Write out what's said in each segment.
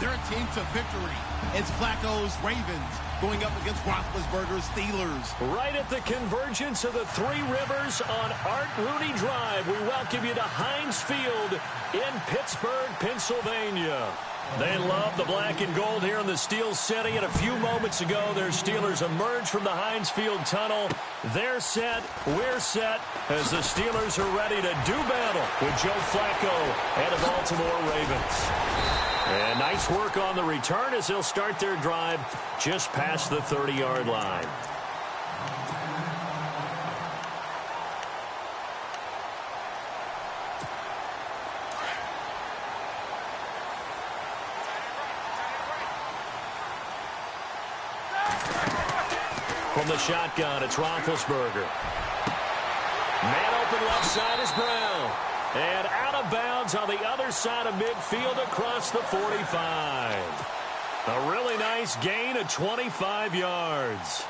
their team to victory. It's Flacco's Ravens going up against Roethlisberger's Steelers. Right at the convergence of the Three Rivers on Art Rooney Drive, we welcome you to Heinz Field in Pittsburgh, Pennsylvania. They love the black and gold here in the Steel City. And a few moments ago, their Steelers emerged from the Heinz Field tunnel. They're set, we're set, as the Steelers are ready to do battle with Joe Flacco and the Baltimore Ravens. And nice work on the return as they'll start their drive just past the 30-yard line. From the shotgun, it's Roethlisberger. Man open left side is Brown. And out of bounds on the other side of midfield across the 45. A really nice gain of 25 yards.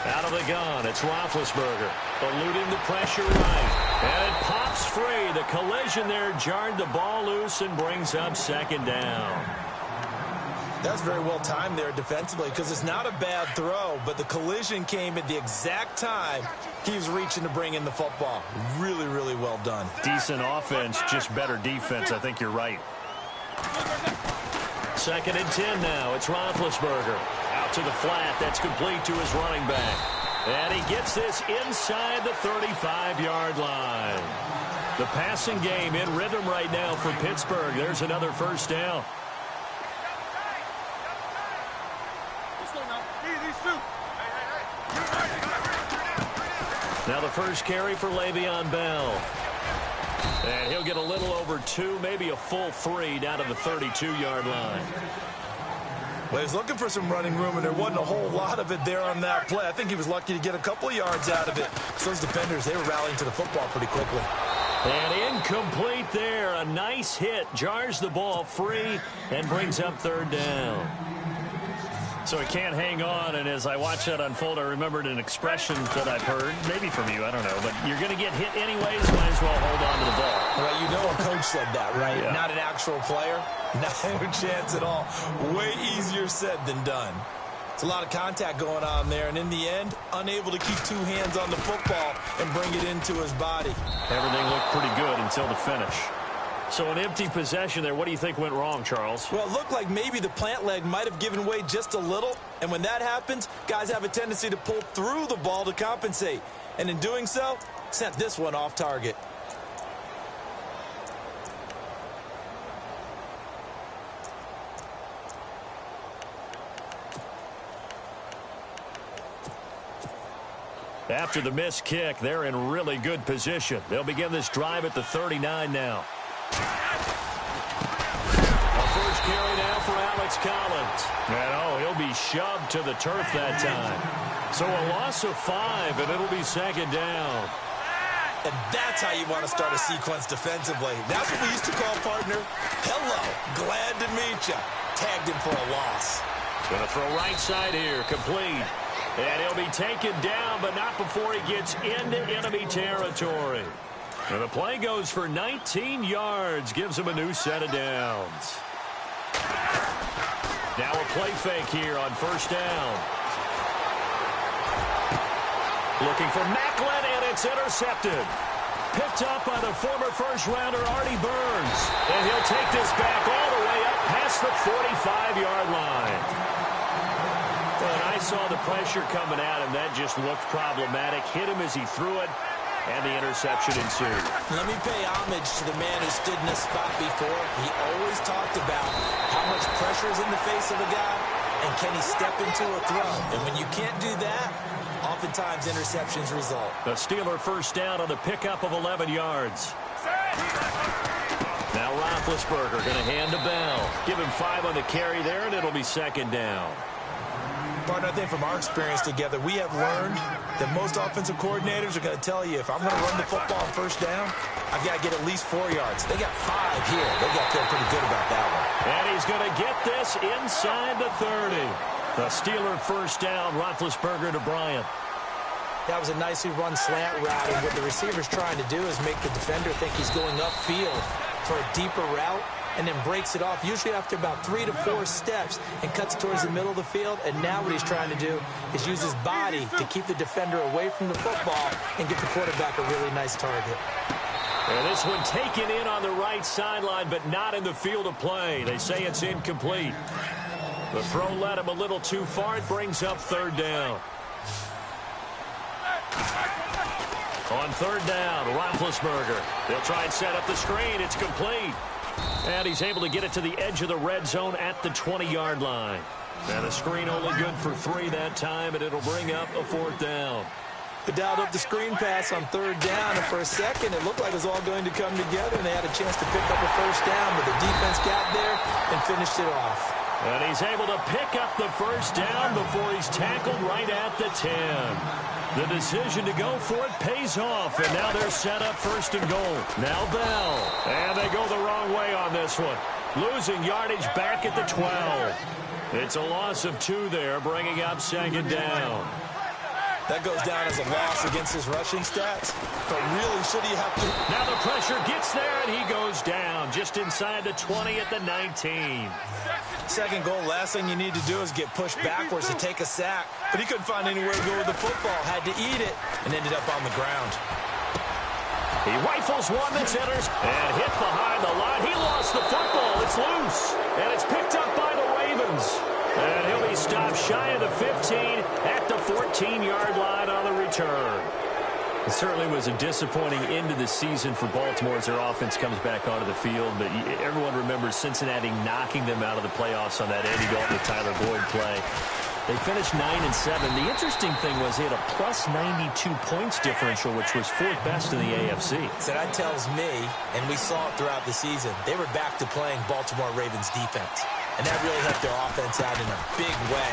Out of the gun, it's Roethlisberger. Eluding the pressure right. And it pops free. The collision there jarred the ball loose and brings up second down. That's very well timed there defensively because it's not a bad throw, but the collision came at the exact time he was reaching to bring in the football. Really, really well done. Decent offense, just better defense. I think you're right. 2nd and 10 now. It's Roethlisberger. Out to the flat. That's complete to his running back. And he gets this inside the 35-yard line. The passing game in rhythm right now for Pittsburgh. There's another first down. Now the first carry for Le'Veon Bell. And he'll get a little over 2, maybe a full 3 down to the 32-yard line. Well, he was looking for some running room, and there wasn't a whole lot of it there on that play. I think he was lucky to get a couple of yards out of it. So those defenders, they were rallying to the football pretty quickly. And incomplete there. A nice hit. Jars the ball free and brings up 3rd down. So he can't hang on, and as I watch that unfold, I remembered an expression that I've heard, maybe from you, I don't know, but you're going to get hit anyways, might as well hold on to the ball. Well, you know a coach said that, right? Yeah. Not an actual player. No chance at all. Way easier said than done. It's a lot of contact going on there, and in the end, unable to keep 2 hands on the football and bring it into his body. Everything looked pretty good until the finish. So an empty possession there. What do you think went wrong, Charles? Well, it looked like maybe the plant leg might have given way just a little. And when that happens, guys have a tendency to pull through the ball to compensate. And in doing so, sent this one off target. After the missed kick, they're in really good position. They'll begin this drive at the 39 now. A first carry now for Alex Collins. And he'll be shoved to the turf that time. So a loss of 5, and it'll be 2nd down. And that's how you want to start a sequence defensively. That's what we used to call, partner, hello, glad to meet you. Tagged him for a loss. Going to throw right side here, complete. And he'll be taken down, but not before he gets into enemy territory. And the play goes for 19 yards, gives him a new set of downs. Now a play fake here on 1st down. Looking for Macklin, and it's intercepted. Picked up by the former first-rounder Artie Burns. And he'll take this back all the way up past the 45-yard line. And I saw the pressure coming at him. That just looked problematic. Hit him as he threw it, and the interception ensued. Let me pay homage to the man who stood in this spot before. He always talked about how much pressure is in the face of a guy, and can he step into a throw. And when you can't do that, oftentimes interceptions result. The Steeler first down on the pickup of 11 yards. Now Roethlisberger going to hand to Bell. Give him 5 on the carry there, and it'll be 2nd down. Partner, I think from our experience together, we have learned that most offensive coordinators are going to tell you, if I'm going to run the football on 1st down, I've got to get at least 4 yards. They got 5 here. They got to feel pretty good about that one. And he's going to get this inside the 30. The Steeler first down, Roethlisberger to Bryant. That was a nicely run slant route, and what the receiver's trying to do is make the defender think he's going upfield for a deeper route, and then breaks it off, usually after about 3 to 4 steps, and cuts towards the middle of the field. And now what he's trying to do is use his body to keep the defender away from the football and give the quarterback a really nice target. And this one taken in on the right sideline, but not in the field of play. They say it's incomplete. The throw led him a little too far. It brings up third down. On third down, Roethlisberger. They'll try and set up the screen. It's complete. And he's able to get it to the edge of the red zone at the 20-yard line. And the screen only good for 3 that time, and it'll bring up a fourth down. They dialed up the screen pass on third down, and for a second it looked like it was all going to come together, and they had a chance to pick up a first down, but the defense got there and finished it off. And he's able to pick up the first down before he's tackled right at the 10. The decision to go for it pays off, and now they're set up first and goal. Now Bell, and they go the wrong way on this one. Losing yardage back at the 12. It's a loss of 2 there, bringing up second down. That goes down as a loss against his rushing stats, but really should he have to... Now the pressure gets there, and he goes down just inside the 20 at the 19. Second goal, last thing you need to do is get pushed backwards to take a sack. But he couldn't find anywhere to go with the football, had to eat it, and ended up on the ground. He rifles one that centers and hit behind the line. He lost the football. It's loose, and it's picked up by the Ravens. And he'll be stopped shy of the 15 at the 14-yard line on the return. It certainly was a disappointing end of the season for Baltimore as their offense comes back onto the field. But everyone remembers Cincinnati knocking them out of the playoffs on that Andy Dalton and Tyler Boyd play. They finished 9-7. The interesting thing was they had a plus 92 points differential, which was 4th best in the AFC. So that tells me, and we saw it throughout the season, they were back to playing Baltimore Ravens defense. And that really helped their offense out in a big way.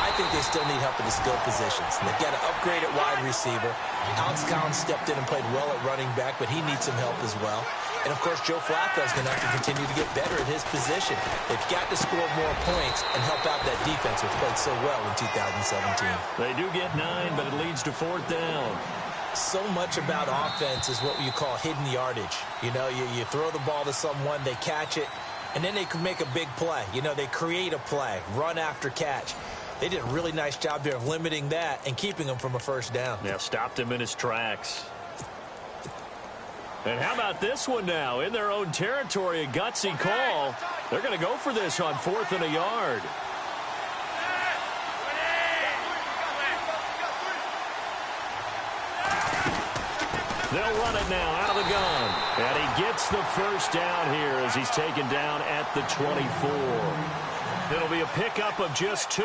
I think they still need help in the skill positions. And they've got to upgrade at wide receiver. Alex Collins stepped in and played well at running back, but he needs some help as well. And, of course, Joe Flacco is going to have to continue to get better at his position. They've got to score more points and help out that defense, which played so well in 2017. They do get 9, but it leads to 4th down. So much about offense is what you call hidden yardage. You know, you throw the ball to someone, they catch it, and then they can make a big play. You know, they create a play, run after catch. They did a really nice job there of limiting that and keeping him from a first down. Yeah, stopped him in his tracks. And how about this one now? In their own territory, a gutsy call. They're going to go for this on 4th and a yard. They'll run it now out of the gun. And he gets the first down here as he's taken down at the 24. It'll be a pickup of just 2.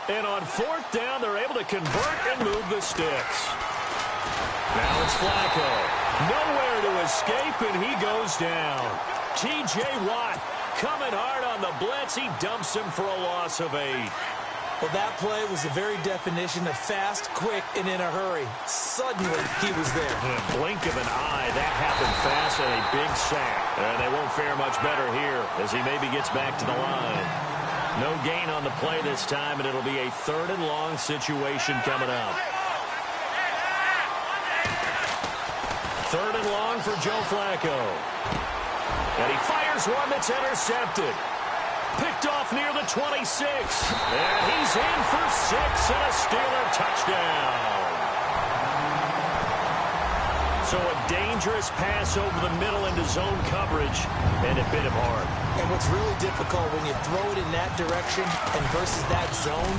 And on 4th down, they're able to convert and move the sticks. Now it's Flacco. Nowhere to escape, and he goes down. T.J. Watt coming hard on the blitz. He dumps him for a loss of 8. Well, that play was the very definition of fast, quick, and in a hurry. Suddenly, he was there. In a blink of an eye, that happened fast and a big sack. And they won't fare much better here as he maybe gets back to the line. No gain on the play this time, and it'll be a 3rd and long situation coming up. 3rd and long for Joe Flacco. And he fires one that's intercepted. Picked off near the 26. And he's in for 6 and a Steeler touchdown. So a dangerous pass over the middle into zone coverage, and it bit him hard. And what's really difficult when you throw it in that direction and versus that zone,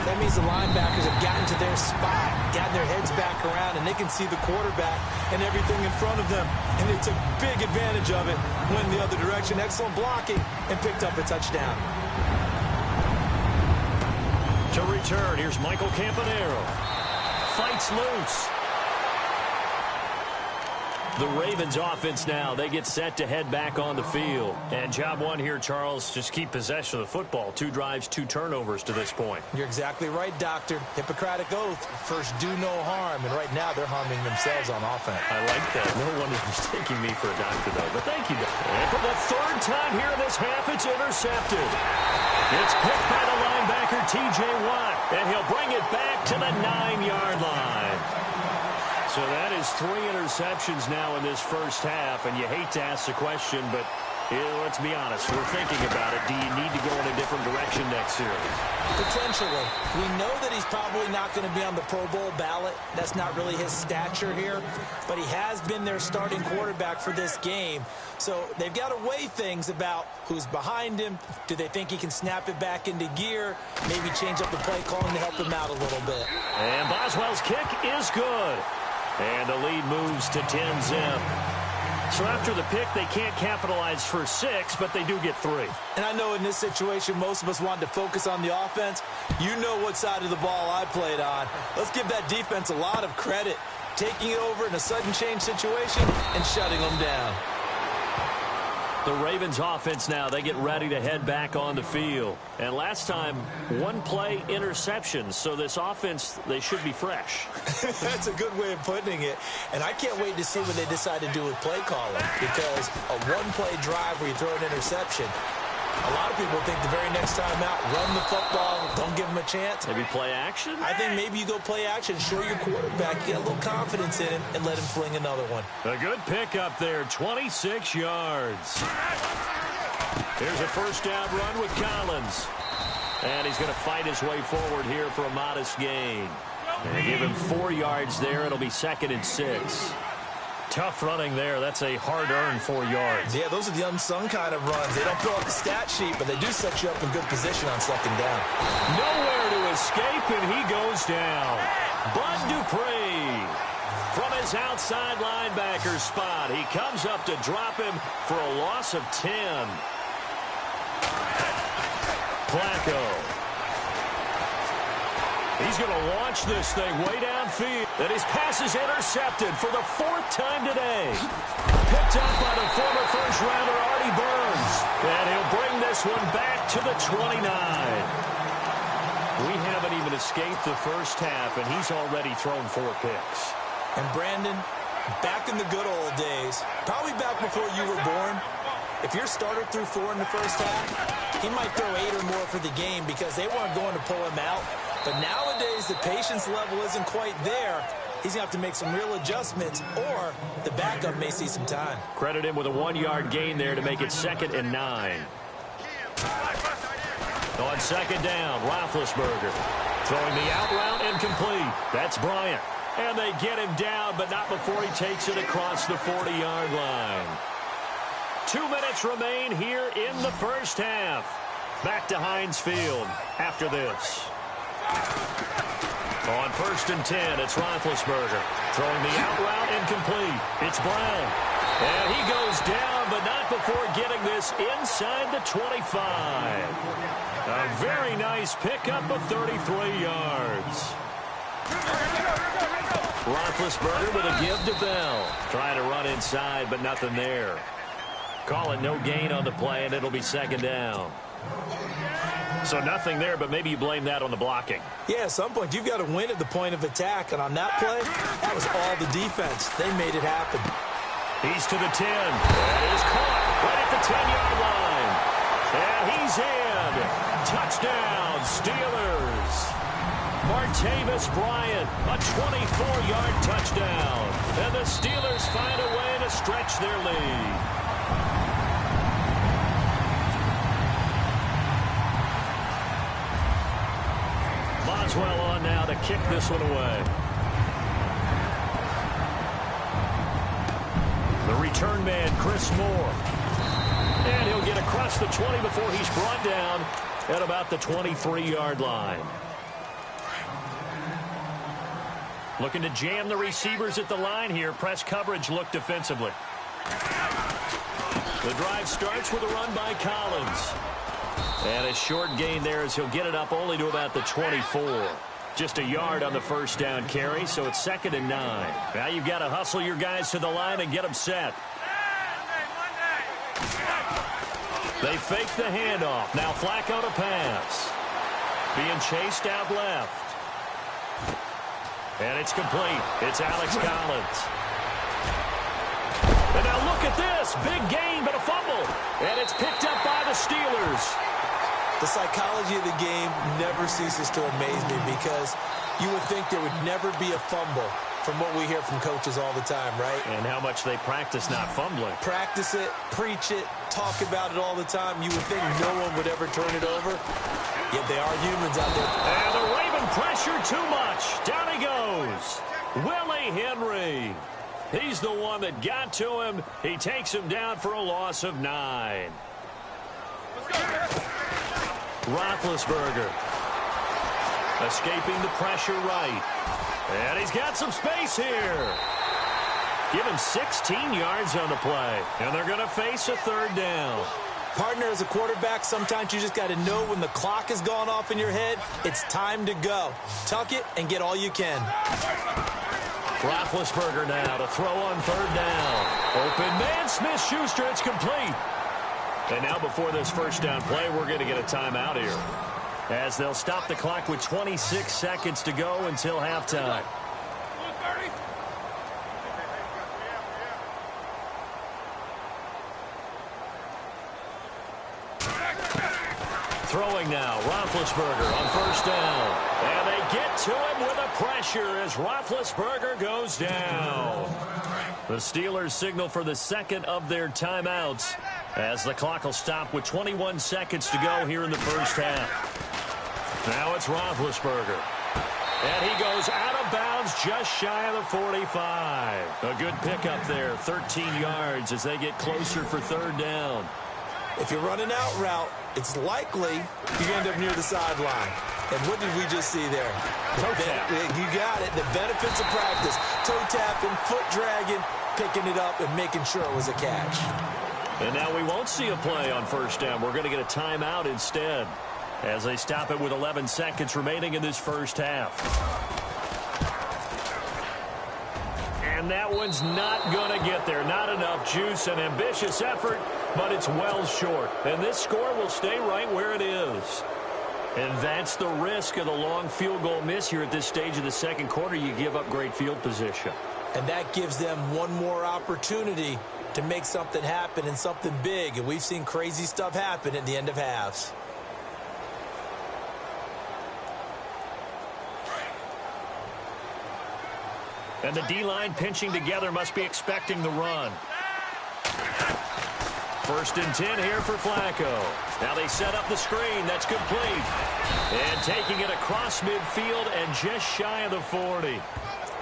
that means the linebackers have gotten to their spot, gotten their heads back around, and they can see the quarterback and everything in front of them. And they took big advantage of it, went the other direction, excellent blocking, and picked up a touchdown. To return, here's Michael Campanaro. Fights loose. The Ravens offense now, they get set to head back on the field. And job 1 here, Charles, just keep possession of the football. 2 drives, 2 turnovers to this point. You're exactly right, Doctor. Hippocratic oath. First, do no harm. And right now, they're harming themselves on offense. I like that. No one is mistaking me for a doctor, though. But thank you, Doctor. And for the 3rd time here in this half, it's intercepted. It's picked by the linebacker, T.J. Watt. And he'll bring it back to the 9-yard line. So that is 3 interceptions now in this first half, and you hate to ask the question, but let's be honest, we're thinking about it. Do you need to go in a different direction next series? Potentially. We know that he's probably not going to be on the Pro Bowl ballot. That's not really his stature here, but he has been their starting quarterback for this game. So they've got to weigh things about who's behind him. Do they think he can snap it back into gear? Maybe change up the play calling to help him out a little bit. And Boswell's kick is good. And the lead moves to 10-zip. So after the pick, they can't capitalize for 6, but they do get 3. And I know in this situation, most of us wanted to focus on the offense. You know what side of the ball I played on. Let's give that defense a lot of credit, taking it over in a sudden change situation and shutting them down. The Ravens offense now, they get ready to head back on the field. And last time, 1-play interceptions. So this offense, they should be fresh. That's a good way of putting it. And I can't wait to see what they decide to do with play calling. Because a 1-play drive where you throw an interception, a lot of people think the very next time out, run the football, don't give them a chance. Maybe play action? I think maybe you go play action, show your quarterback, get a little confidence in him, and let him fling another one. A good pick up there, 26 yards. Here's a first down run with Collins. And he's going to fight his way forward here for a modest gain. And they give him 4 yards there. It'll be 2nd and 6. Tough running there. That's a hard-earned 4 yards. Yeah, those are the unsung kind of runs. They don't fill up the stat sheet, but they do set you up in good position on 2nd down. Nowhere to escape, and he goes down. Bud Dupree from his outside linebacker spot. He comes up to drop him for a loss of 10. Flacco. He's going to launch this thing way downfield. And his pass is intercepted for the 4th time today. Picked up by the former first-rounder Artie Burns. And he'll bring this one back to the 29. We haven't even escaped the first half, and he's already thrown 4 picks. And Brandon, back in the good old days, probably back before you were born, if your starter threw 4 in the first half, he might throw 8 or more for the game because they weren't going to pull him out. But nowadays, the patience level isn't quite there. He's going to have to make some real adjustments, or the backup may see some time. Credit him with a 1-yard gain there to make it 2nd and 9. On 2nd down, Roethlisberger throwing the out route incomplete. That's Bryant. And they get him down, but not before he takes it across the 40-yard line. 2 minutes remain here in the first half. Back to Heinz Field after this. On 1st and 10, it's Roethlisberger. Throwing the out route incomplete. It's Brown. And he goes down, but not before getting this inside the 25. A very nice pickup of 33 yards. Roethlisberger with a give to Bell. Trying to run inside, but nothing there. Call it no gain on the play, and it'll be 2nd down. So nothing there, but maybe you blame that on the blocking. Yeah, at some point, you've got to win at the point of attack. And on that play, that was all the defense. They made it happen. He's to the 10. That is caught right at the 10-yard line. And he's in. Touchdown, Steelers. Martavis Bryant, a 24-yard touchdown. And the Steelers find a way to stretch their lead. Boswell on now to kick this one away. The return man, Chris Moore. And he'll get across the 20 before he's brought down at about the 23-yard line. Looking to jam the receivers at the line here. Press coverage look defensively. The drive starts with a run by Collins. And a short gain there as he'll get it up only to about the 24. Just a yard on the first down carry, so it's 2nd and 9. Now you've got to hustle your guys to the line and get them set. They fake the handoff. Now Flacco to pass. Being chased out left. And it's complete. It's Alex Collins. And now look at this. Big gain, but a fumble. And it's picked up by the Steelers. The psychology of the game never ceases to amaze me because you would think there would never be a fumble. from what we hear from coaches all the time, right? And how much they practice not fumbling. Practice it, preach it, talk about it all the time. You would think no one would ever turn it over. Yet they are humans out there. And the Raven pressure too much. Down he goes. Willie Henry. He's the one that got to him. He takes him down for a loss of 9. Roethlisberger escaping the pressure right. And he's got some space here. Give him 16 yards on the play. And they're going to face a third down. Partner, as a quarterback, sometimes you just got to know when the clock has gone off in your head, it's time to go. Tuck it and get all you can. Roethlisberger now to throw on third down. Open man, Smith-Schuster, it's complete. And now before this first down play, we're going to get a timeout here, as they'll stop the clock with 26 seconds to go until halftime. Throwing now, Roethlisberger on first down. And they get to him with a pressure as Roethlisberger goes down. The Steelers signal for the second of their timeouts, as the clock will stop with 21 seconds to go here in the first half. Now it's Roethlisberger. And he goes out of bounds just shy of the 45. A good pickup there, 13 yards as they get closer for third down. If you're running out route, it's likely you end up near the sideline. And what did we just see there? Toe tap. You got it. The benefits of practice. Toe tapping, foot dragging, picking it up, and making sure it was a catch. And now we won't see a play on first down. We're going to get a timeout instead, as they stop it with 11 seconds remaining in this first half. And that one's not going to get there. Not enough juice. An ambitious effort, but it's well short. And this score will stay right where it is. And that's the risk of the long field goal miss here at this stage of the second quarter. You give up great field position. And that gives them one more opportunity to make something happen and something big. And we've seen crazy stuff happen at the end of halves. And the D-line pinching together must be expecting the run. First and 10 here for Flacco. Now they set up the screen. That's complete. And taking it across midfield and just shy of the 40.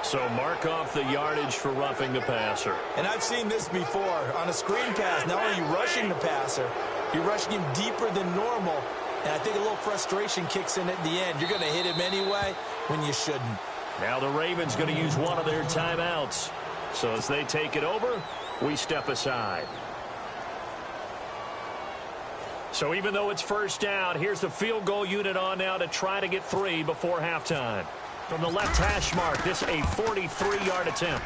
So mark off the yardage for roughing the passer. And I've seen this before. On a screen pass, not only are you rushing the passer, you're rushing him deeper than normal. And I think a little frustration kicks in at the end. You're going to hit him anyway when you shouldn't. Now the Ravens going to use one of their timeouts. So as they take it over, we step aside. So even though it's first down, here's the field goal unit on now to try to get 3 before halftime. From the left hash mark, this a 43-yard attempt.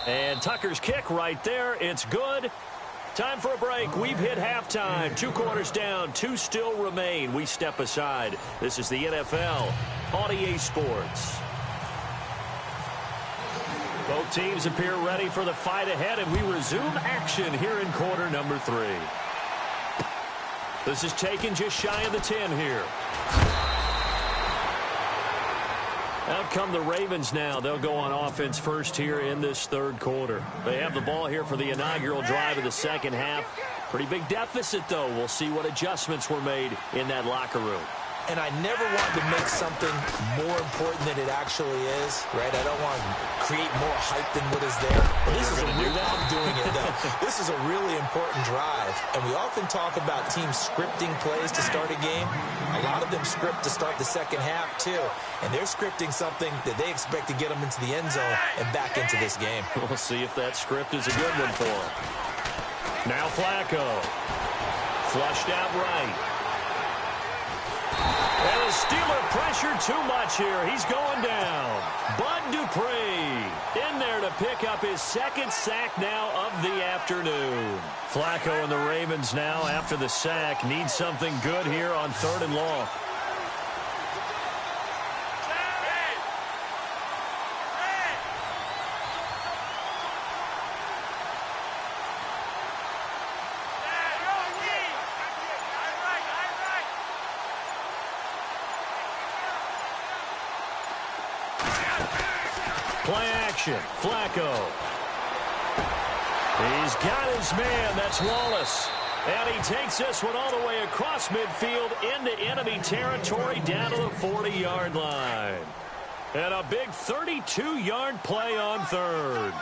And Tucker's kick right there. It's good. Time for a break. We've hit halftime. 2 quarters down. 2 still remain. We step aside. This is the NFL on EA Sports. Both teams appear ready for the fight ahead, and we resume action here in quarter number 3. This is taken just shy of the 10 here. Out come the Ravens now. They'll go on offense first here in this third quarter. They have the ball here for the inaugural drive of the second half. Pretty big deficit, though. We'll see what adjustments were made in that locker room. And I never want to make something more important than it actually is, right? I don't want to create more hype than what is there. But this is I'm doing it, though. This is a really important drive. And we often talk about teams scripting plays to start a game. A lot of them script to start the second half, too. And they're scripting something that they expect to get them into the end zone and back into this game. We'll see if that script is a good one for them. Now Flacco. Flushed out right. And the Steeler pressure too much here. He's going down. Bud Dupree in there to pick up his second sack now of the afternoon. Flacco and the Ravens now, after the sack, need something good here on 3rd and long. Play possession. Flacco. He's got his man. That's Wallace. And he takes this one all the way across midfield into enemy territory down to the 40-yard line. And a big 32-yard play on third.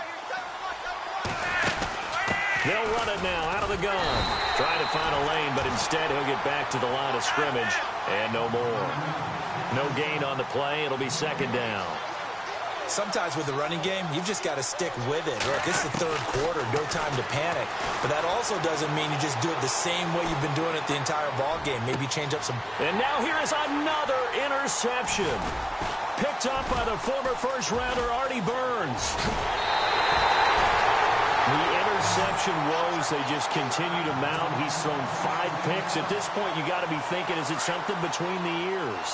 They'll run it now out of the gun. Trying to find a lane, but instead he'll get back to the line of scrimmage. And no more. No gain on the play. It'll be second down. Sometimes with the running game, you've just got to stick with it. Look, it's the third quarter, no time to panic. But that also doesn't mean you just do it the same way you've been doing it the entire ball game. Maybe change up some. And now here is another interception. Picked up by the former first-rounder Artie Burns. The interception woes, they just continue to mount. He's thrown 5 picks. At this point, you got to be thinking, is it something between the ears?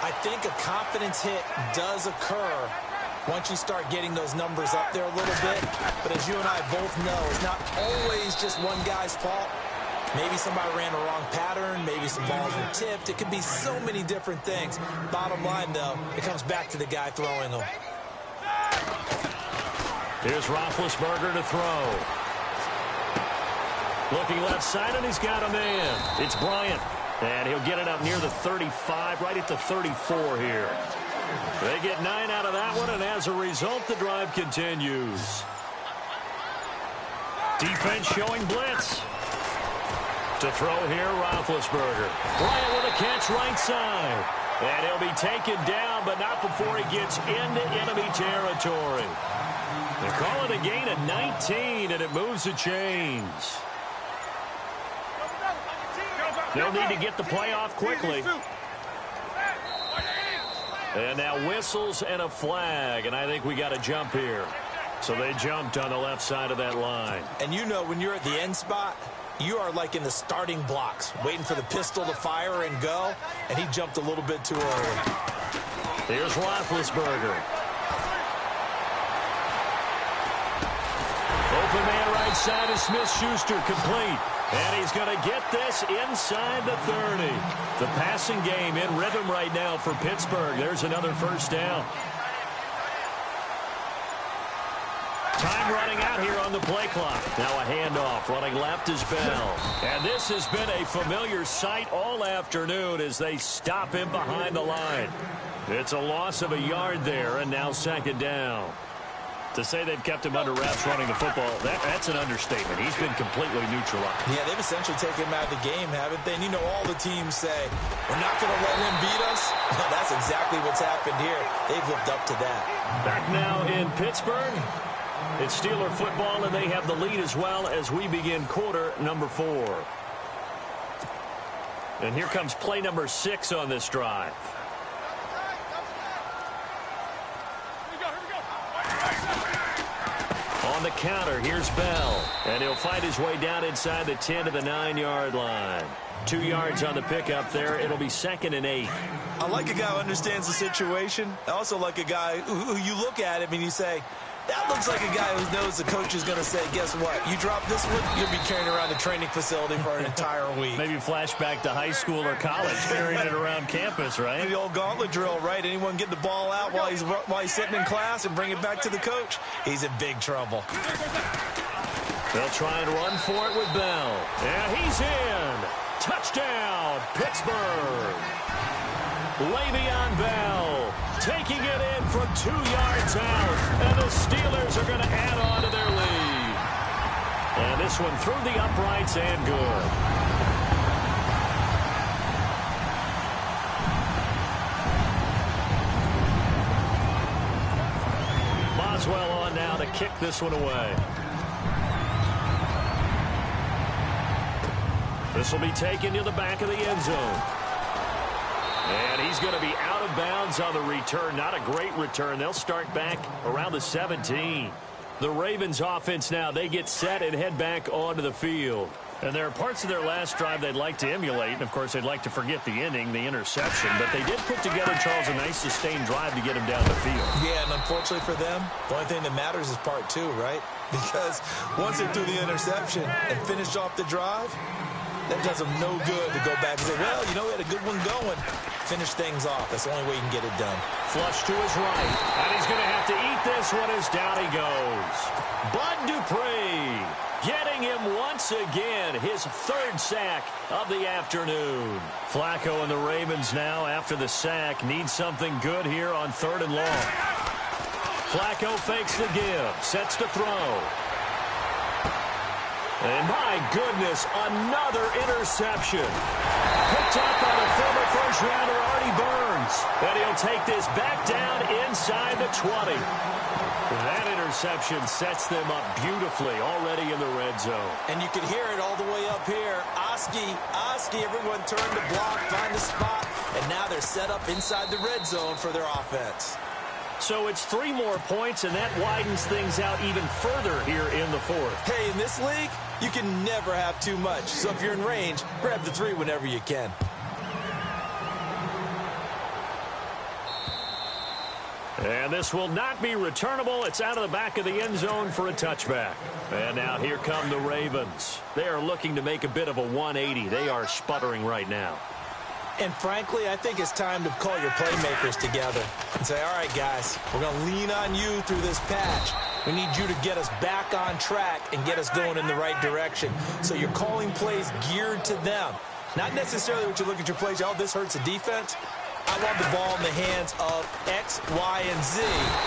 I think a confidence hit does occur once you start getting those numbers up there a little bit. But as you and I both know, it's not always just one guy's fault. Maybe somebody ran a wrong pattern. Maybe some balls were tipped. It could be so many different things. Bottom line, though, it comes back to the guy throwing them. Here's Roethlisberger to throw. Looking left side, and he's got a man. It's Bryant. And he'll get it up near the 35, right at the 34 here. They get 9 out of that one, and as a result, the drive continues. Defense showing blitz. To throw here, Roethlisberger. Bryant with a catch right side. And he'll be taken down, but not before he gets into enemy territory. They call it a gain of 19, and it moves the chains. They'll need to get the play off quickly. And now whistles and a flag, and I think we got a jump here. So they jumped on the left side of that line. And you know when you're at the end spot, you are like in the starting blocks, waiting for the pistol to fire and go, and he jumped a little bit too early. Here's Roethlisberger. Open man right side is Smith-Schuster, complete. And he's going to get this inside the 30. The passing game in rhythm right now for Pittsburgh. There's another first down. Time running out here on the play clock. Now a handoff. Running left is Bell. And this has been a familiar sight all afternoon as they stop him behind the line. It's a loss of a yard there, and now second down. To say they've kept him under wraps running the football, that's an understatement. He's been completely neutralized. Yeah, they've essentially taken him out of the game, haven't they? And you know all the teams say, we're not going to let him beat us. Well, that's exactly what's happened here. They've lived up to that. Back now in Pittsburgh, it's Steeler football, and they have the lead as well as we begin quarter number 4. And here comes play number 6 on this drive. On the counter, here's Bell. And he'll fight his way down inside the 10 to the 9-yard line. 2 yards on the pickup there. It'll be 2nd and 8. I like a guy who understands the situation. I also like a guy who you look at him and you say, that looks like a guy who knows the coach is going to say, guess what? You drop this one, you'll be carrying around the training facility for an entire week. Maybe flashback to high school or college, carrying it around campus, right? The old gauntlet drill, right? Anyone get the ball out while he's sitting in class and bring it back to the coach? He's in big trouble. They'll try and run for it with Bell. And he's in. Touchdown, Pittsburgh. Le'Veon Bell taking it in from 2 yards out. And the Steelers are going to add on to their lead. And this one through the uprights and good. Boswell on now to kick this one away. This will be taken to the back of the end zone. And he's going to be out of bounds on the return. Not a great return. They'll start back around the 17. The Ravens offense now, they get set and head back onto the field. And there are parts of their last drive they'd like to emulate. And, of course, they'd like to forget the inning, the interception. But they did put together, Charles, a nice sustained drive to get him down the field. Yeah, and unfortunately for them, the only thing that matters is part 2, right? Because once they threw the interception and finished off the drive, that does them no good to go back and say, well, you know, we had a good one going. finish things off. That's the only way you can get it done. Flush to his right, and he's going to have to eat this one as down he goes. Bud Dupree getting him once again, his third sack of the afternoon. Flacco and the Ravens now, after the sack, need something good here on 3rd and long. Flacco fakes the give, sets to throw. And my goodness, another interception. Picked up by the former first-rounder Artie Burns. And he'll take this back down inside the 20. That interception sets them up beautifully already in the red zone. And you can hear it all the way up here. Oski, everyone turned to block, find a spot, and now they're set up inside the red zone for their offense. So it's 3 more points, and that widens things out even further here in the 4th. Hey, in this league, you can never have too much. So if you're in range, grab the 3 whenever you can. And this will not be returnable. It's out of the back of the end zone for a touchback. And now here come the Ravens. They are looking to make a bit of a 180. They are sputtering right now. And frankly, I think it's time to call your playmakers together and say, all right, guys, we're going to lean on you through this patch. We need you to get us back on track and get us going in the right direction. So you're calling plays geared to them. Not necessarily what you look at your plays, oh, this hurts the defense. I want the ball in the hands of X, Y, and Z.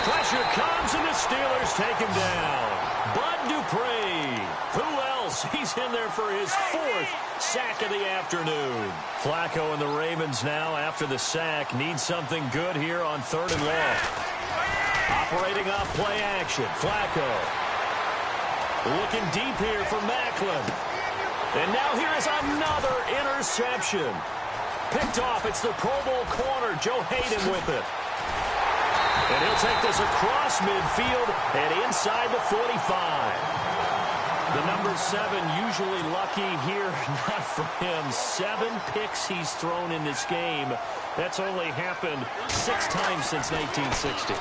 Pressure comes, and the Steelers take him down. Bud Dupree. Who else? He's in there for his 4th sack of the afternoon. Flacco and the Ravens now, after the sack, need something good here on 3rd and long. Operating off play action. Flacco. Looking deep here for Macklin. And now here is another interception. Picked off. It's the Pro Bowl corner, Joe Hayden, with it. And he'll take this across midfield and inside the 45. The number 7 usually lucky here, not for him. 7 picks he's thrown in this game. That's only happened 6 times since 1960.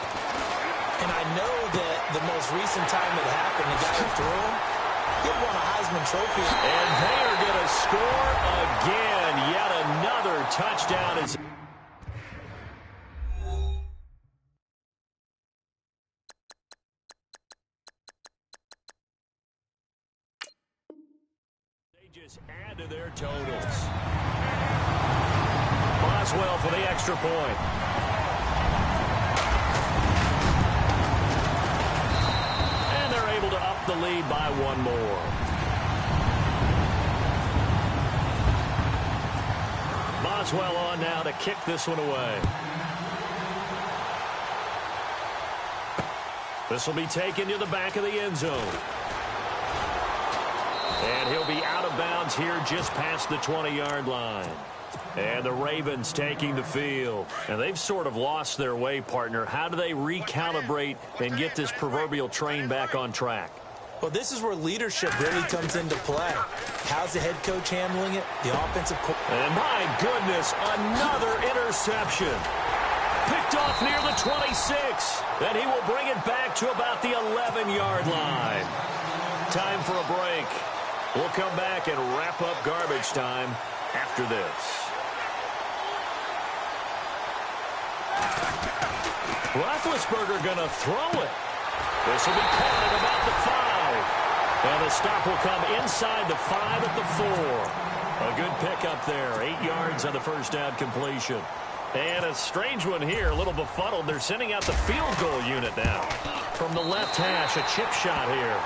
And I know that the most recent time it happened, the guy who threw him, he won a Heisman Trophy. And they are going to score again. Yet another touchdown is... Just add to their totals. Boswell for the extra point. And they're able to up the lead by 1 more. Boswell on now to kick this one away. This will be taken to the back of the end zone. And he'll be out of bounds here just past the 20-yard line. And the Ravens taking the field. And they've sort of lost their way, partner. How do they recalibrate and get this proverbial train back on track? Well, this is where leadership really comes into play. How's the head coach handling it? The offensive coordinator. And my goodness, another interception. Picked off near the 26. And he will bring it back to about the 11-yard line. Time for a break. We'll come back and wrap up garbage time after this. Roethlisberger going to throw it. This will be caught at about the 5. And the stop will come inside the 5 at the 4. A good pickup there. 8 yards on the first down completion. And a strange one here, a little befuddled. They're sending out the field goal unit now. From the left hash, a chip shot here.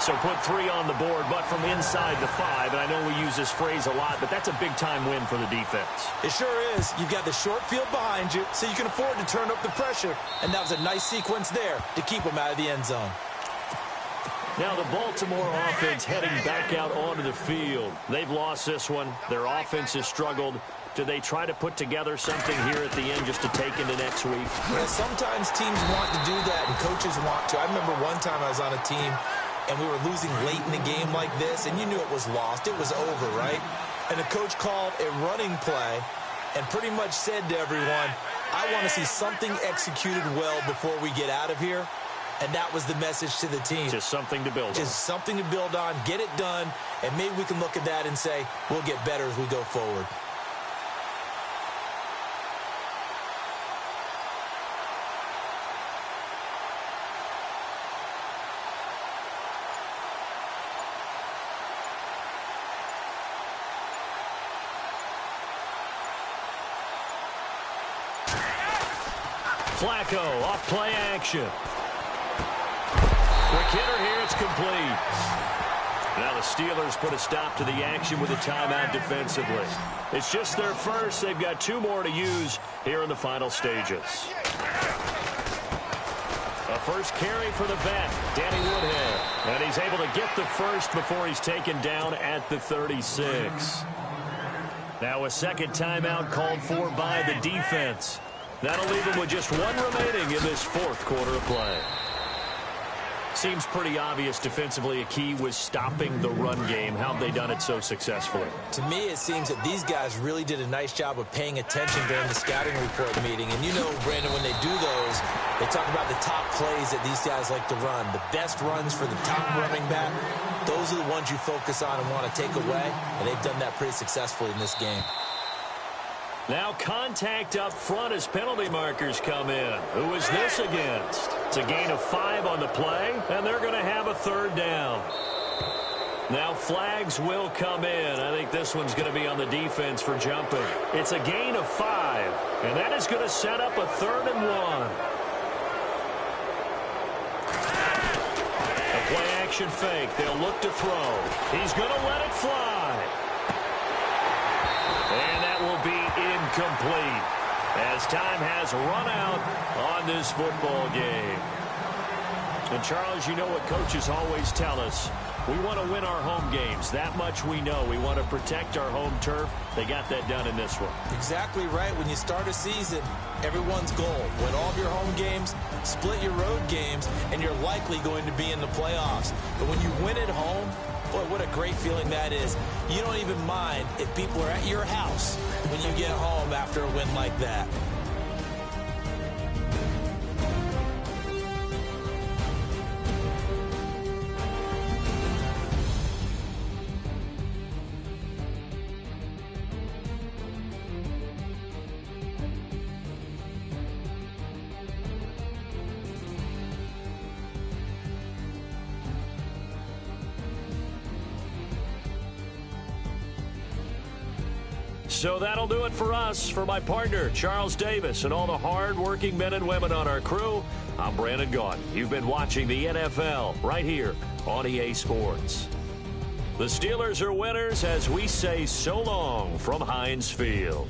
So put 3 on the board, but from inside the 5. And I know we use this phrase a lot, but that's a big-time win for the defense. It sure is. You've got the short field behind you, so you can afford to turn up the pressure. And that was a nice sequence there to keep them out of the end zone. Now the Baltimore offense heading back out onto the field. They've lost this one. Their offense has struggled. Do they try to put together something here at the end just to take into next week? Yeah, sometimes teams want to do that, and coaches want to. I remember one time I was on a team, and we were losing late in the game like this, and you knew it was lost. It was over, right? And the coach called a running play and pretty much said to everyone, I want to see something executed well before we get out of here. And that was the message to the team. Just something to build on. Just something to build on, get it done, and maybe we can look at that and say, we'll get better as we go forward. Flacco off play action. Quick hitter here. It's complete. Now the Steelers put a stop to the action with a timeout defensively. It's just their first. They've got 2 more to use here in the final stages. A first carry for the vet, Danny Woodhead. And he's able to get the first before he's taken down at the 36. Now a second timeout called for by the defense. That'll leave him with just 1 remaining in this 4th quarter of play. Seems pretty obvious defensively a key was stopping the run game. How have they done it so successfully? To me, it seems that these guys really did a nice job of paying attention during the scouting report meeting. And you know, Brandon, when they do those, they talk about the top plays that these guys like to run. The best runs for the top running back, those are the ones you focus on and want to take away. And they've done that pretty successfully in this game. Now contact up front as penalty markers come in. Who is this against? It's a gain of 5 on the play, and they're going to have a 3rd down. Now flags will come in. I think this one's going to be on the defense for jumping. It's a gain of 5, and that is going to set up a 3rd and 1. A play action fake. They'll look to throw. He's going to let it fly. And that will be incomplete as time has run out on this football game. And, Charles, you know what coaches always tell us. We want to win our home games. That much we know. We want to protect our home turf. They got that done in this one. Exactly right. When you start a season, everyone's goal: win all of your home games, split your road games, and you're likely going to be in the playoffs. But when you win at home, boy, what a great feeling that is. You don't even mind if people are at your house when you get home after a win like that. So that'll do it for us. For my partner, Charles Davis, and all the hard-working men and women on our crew, I'm Brandon Gaudin. You've been watching the NFL right here on EA Sports. The Steelers are winners as we say so long from Heinz Field.